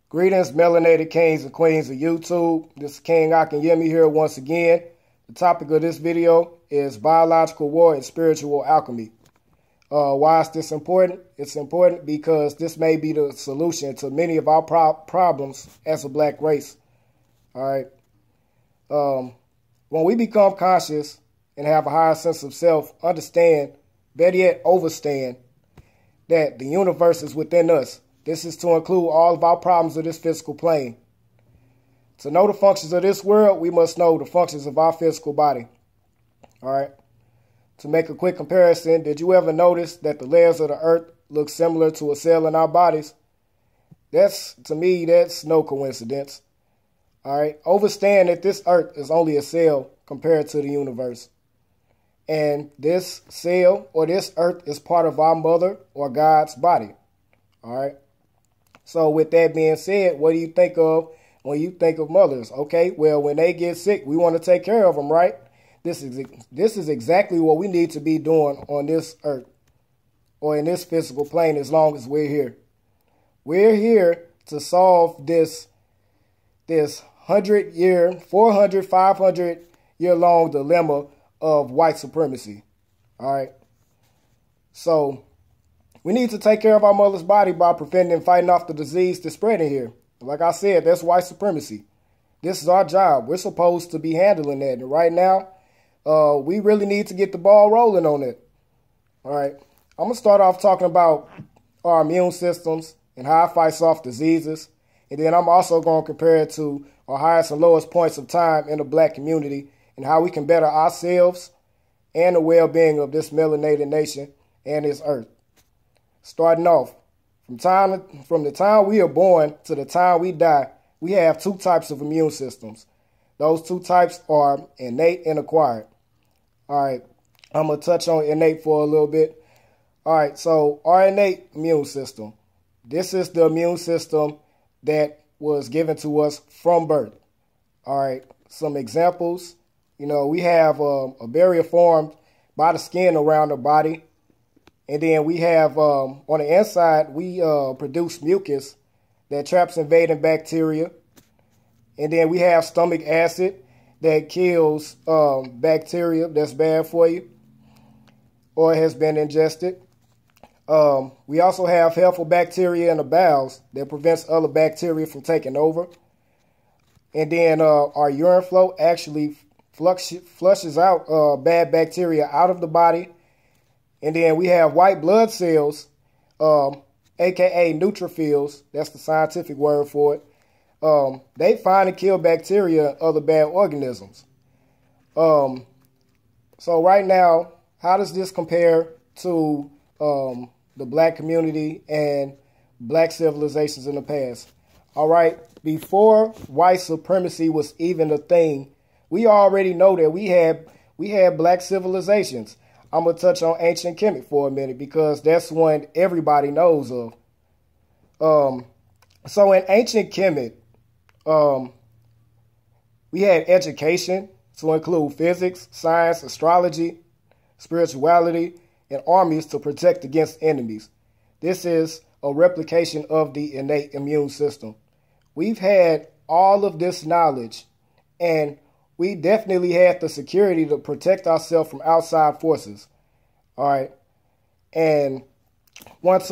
Greetings, melanated kings and queens of YouTube. This is King Alchemy here once again. The topic of this video is biological war and spiritual alchemy. Why is this important? It's important because this may be the solution to many of our problems as a black race. All right. When we become conscious and have a higher sense of self, understand, better yet, understand that the universe is within us. This is to include all of our problems of this physical plane. To know the functions of this world, we must know the functions of our physical body. All right. To make a quick comparison, did you ever notice that the layers of the earth look similar to a cell in our bodies? To me, that's no coincidence. All right. Understand that this earth is only a cell compared to the universe. And this cell or this earth is part of our mother or God's body. All right. So with that being said, what do you think of when you think of mothers? Okay, well, when they get sick, we want to take care of them, right? This is exactly what we need to be doing on this earth or in this physical plane as long as we're here. We're here to solve this 100-year, 400, 500-year-long dilemma of white supremacy. All right. So we need to take care of our mother's body by preventing and fighting off the disease that's spreading here. Like I said, that's white supremacy. This is our job. We're supposed to be handling that. And right now, we really need to get the ball rolling on it. All right. I'm going to start off talking about our immune systems and how it fights off diseases. And then I'm also going to compare it to our highest and lowest points of time in the black community and how we can better ourselves and the well-being of this melanated nation and this earth. Starting off, from the time we are born to the time we die, we have two types of immune systems. Those two types are innate and acquired. All right, I'm going to touch on innate for a little bit. All right, so our innate immune system. This is the immune system that was given to us from birth. All right, some examples. You know, we have a barrier formed by the skin around the body. And then we have, on the inside, we produce mucus that traps invading bacteria. And then we have stomach acid that kills bacteria that's bad for you or has been ingested. We also have helpful bacteria in the bowels that prevents other bacteria from taking over. And then our urine flow actually flushes out bad bacteria out of the body. And then we have white blood cells, a.k.a. neutrophils. That's the scientific word for it. They find and kill bacteria and other bad organisms. So right now, how does this compare to the black community and black civilizations in the past? All right, before white supremacy was even a thing, we already know that we had black civilizations. I'm going to touch on ancient Kemet for a minute because that's one everybody knows of. So in ancient Kemet, we had education to include physics, science, astrology, spirituality, and armies to protect against enemies. This is a replication of the innate immune system. We've had all of this knowledge, and we definitely had the security to protect ourselves from outside forces. All right. And once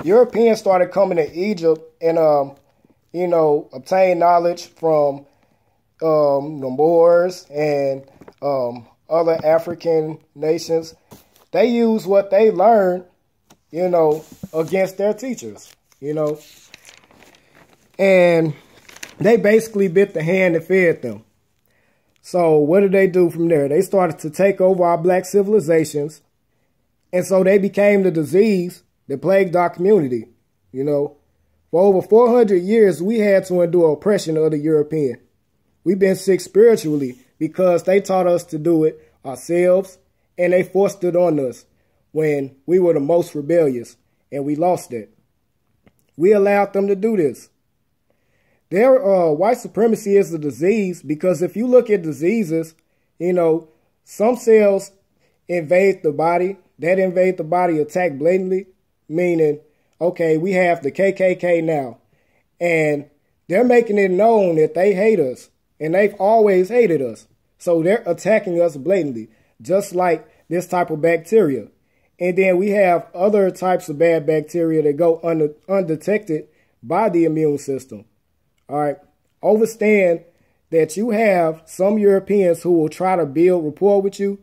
Europeans started coming to Egypt and, obtained knowledge from the Moors and other African nations, they used what they learned, against their teachers, And they basically bit the hand that fed them. So what did they do from there? They started to take over our black civilizations. And so they became the disease that plagued our community. For over 400 years, we had to endure oppression of the European. We've been sick spiritually because they taught us to do it ourselves. And they forced it on us when we were the most rebellious. And we lost it. We allowed them to do this. White supremacy is a disease because if you look at diseases, some cells invade the body. That invade the body attack blatantly, meaning, okay, we have the KKK now. And they're making it known that they hate us, and they've always hated us. So they're attacking us blatantly, just like this type of bacteria. And then we have other types of bad bacteria that go undetected by the immune system. All right. Understand that you have some Europeans who will try to build rapport with you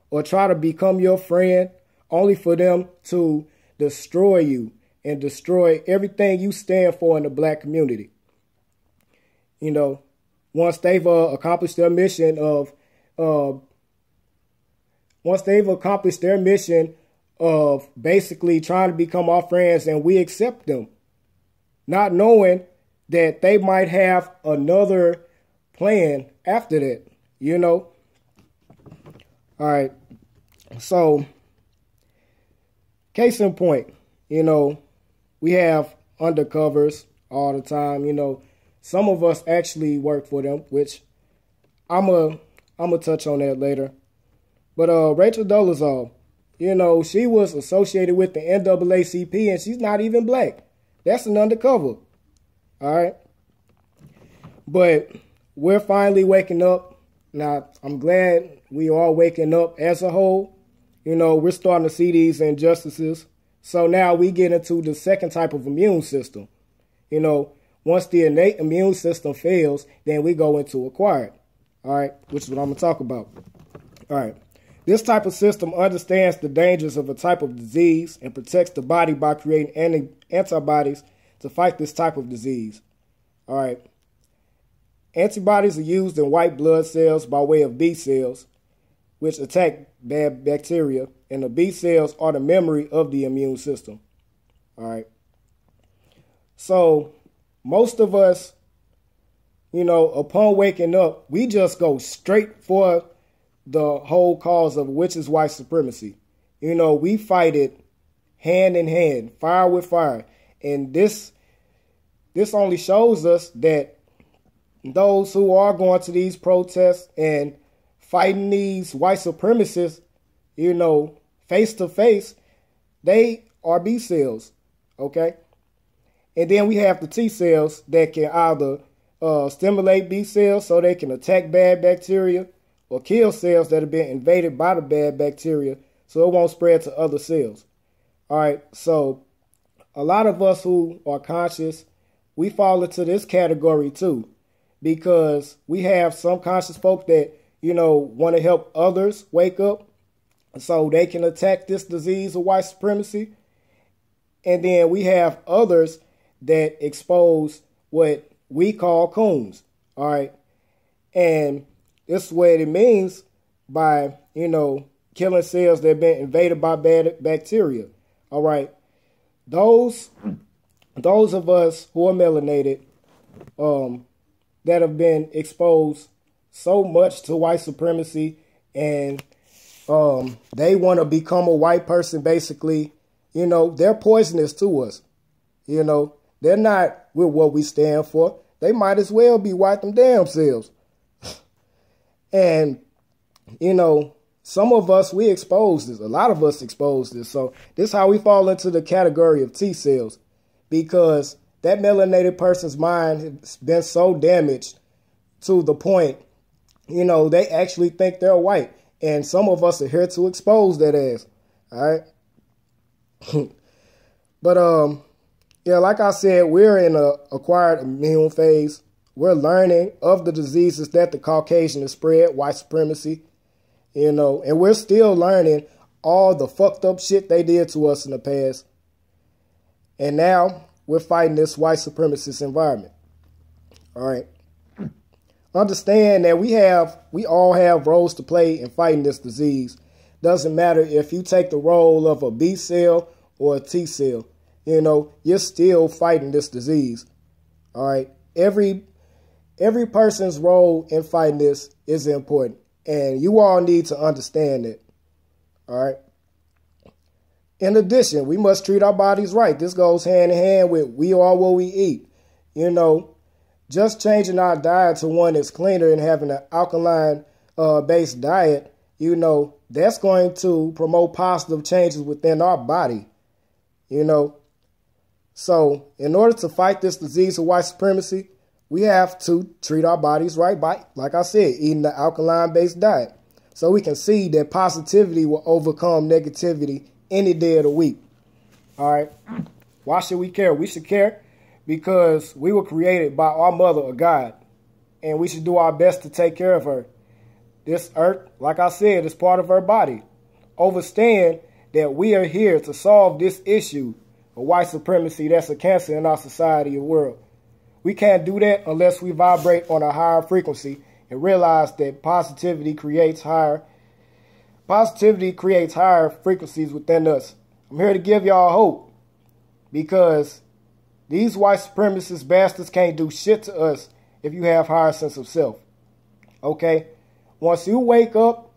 or try to become your friend only for them to destroy you and destroy everything you stand for in the black community. You know, once they've accomplished their mission of basically trying to become our friends, and we accept them, not knowing that they might have another plan after that, you know. All right. So, case in point, you know, we have undercovers all the time, you know. Some of us actually work for them, which I'm gonna touch on that later. But Rachel Dolezal, you know, she was associated with the NAACP, and she's not even black. That's an undercover. All right. But we're finally waking up. Now, I'm glad we are waking up as a whole. You know, we're starting to see these injustices. So now we get into the second type of immune system. You know, once the innate immune system fails, then we go into acquired. All right, which is what I'm going to talk about. All right. This type of system understands the dangers of a type of disease and protects the body by creating antibodies to fight this type of disease. All right. Antibodies are used in white blood cells by way of B cells, which attack bad bacteria, and the B cells are the memory of the immune system. All right. So most of us, you know, upon waking up, we just go straight for the whole cause of which is white supremacy. You know, we fight it hand in hand, fire with fire. And this only shows us that those who are going to these protests and fighting these white supremacists, you know, face to face, they are B cells, okay? And then we have the T cells that can either stimulate B cells so they can attack bad bacteria, or kill cells that have been invaded by the bad bacteria so it won't spread to other cells. All right, so a lot of us who are conscious, we fall into this category too, because we have some conscious folk that, you know, want to help others wake up so they can attack this disease of white supremacy. And then we have others that expose what we call coons. All right, and this is what it means by, you know, killing cells that have been invaded by bad bacteria. All right. Those of us who are melanated, that have been exposed so much to white supremacy, and they want to become a white person, basically, you know, they're poisonous to us. You know, they're not with what we stand for. They might as well be white them damn selves. And, you know, some of us, we expose this. A lot of us expose this. So this is how we fall into the category of T cells, because that melanated person's mind has been so damaged to the point, you know, they actually think they're white. And some of us are here to expose that ass. All right. But, yeah, like I said, we're in a acquired immune phase. We're learning of the diseases that the Caucasian has spread, white supremacy, you know, and we're still learning all the fucked up shit they did to us in the past. And now we're fighting this white supremacist environment. All right. Understand that we all have roles to play in fighting this disease. Doesn't matter if you take the role of a B cell or a T cell, you know, you're still fighting this disease. All right. Every person's role in fighting this is important, and you all need to understand it. All right. In addition, we must treat our bodies right. This goes hand in hand with we are what we eat. You know, just changing our diet to one that's cleaner and having an alkaline based diet, you know, that's going to promote positive changes within our body. You know, So in order to fight this disease of white supremacy, we have to treat our bodies right by, like I said, eating the alkaline-based diet. So we can see that positivity will overcome negativity any day of the week. All right. Why should we care? We should care because we were created by our mother, a God, and we should do our best to take care of her. This earth, like I said, is part of her body. Understand that we are here to solve this issue of white supremacy that's a cancer in our society and world. We can't do that unless we vibrate on a higher frequency and realize that positivity creates higher frequencies within us. I'm here to give y'all hope because these white supremacist bastards can't do shit to us if you have higher sense of self. Okay? Once you wake up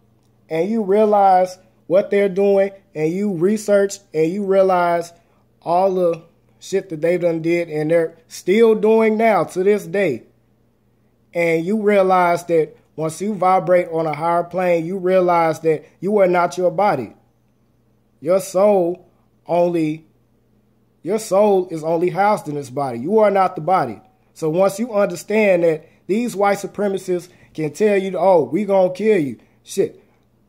and you realize what they're doing and you research and you realize all the shit that they done did and they're still doing now to this day, and you realize that once you vibrate on a higher plane, you realize that you are not your body. Your soul is only housed in this body. You are not the body. So once you understand that these white supremacists can tell you, oh, we gonna kill you. Shit,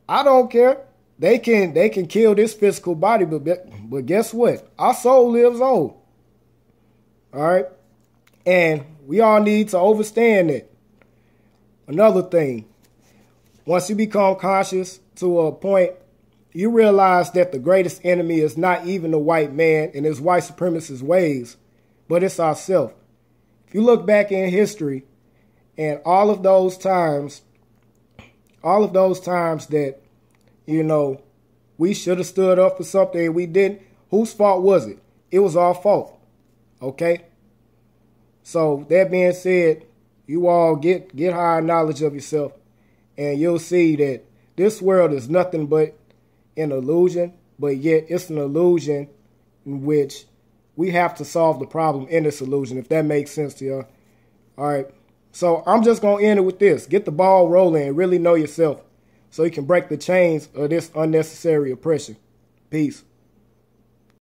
I don't care. They can kill this physical body, but guess what? Our soul lives on. All right? And we all need to understand that. Another thing, once you become conscious to a point, you realize that the greatest enemy is not even the white man and his white supremacist ways, but it's ourselves. If you look back in history and all of those times that, you know, we should have stood up for something and we didn't, whose fault was it? It was our fault. Okay? So that being said, you all get higher knowledge of yourself and you'll see that this world is nothing but an illusion, but yet it's an illusion in which we have to solve the problem in this illusion, if that makes sense to y'all. All right. So I'm just going to end it with this. Get the ball rolling and really know yourself so you can break the chains of this unnecessary oppression. Peace.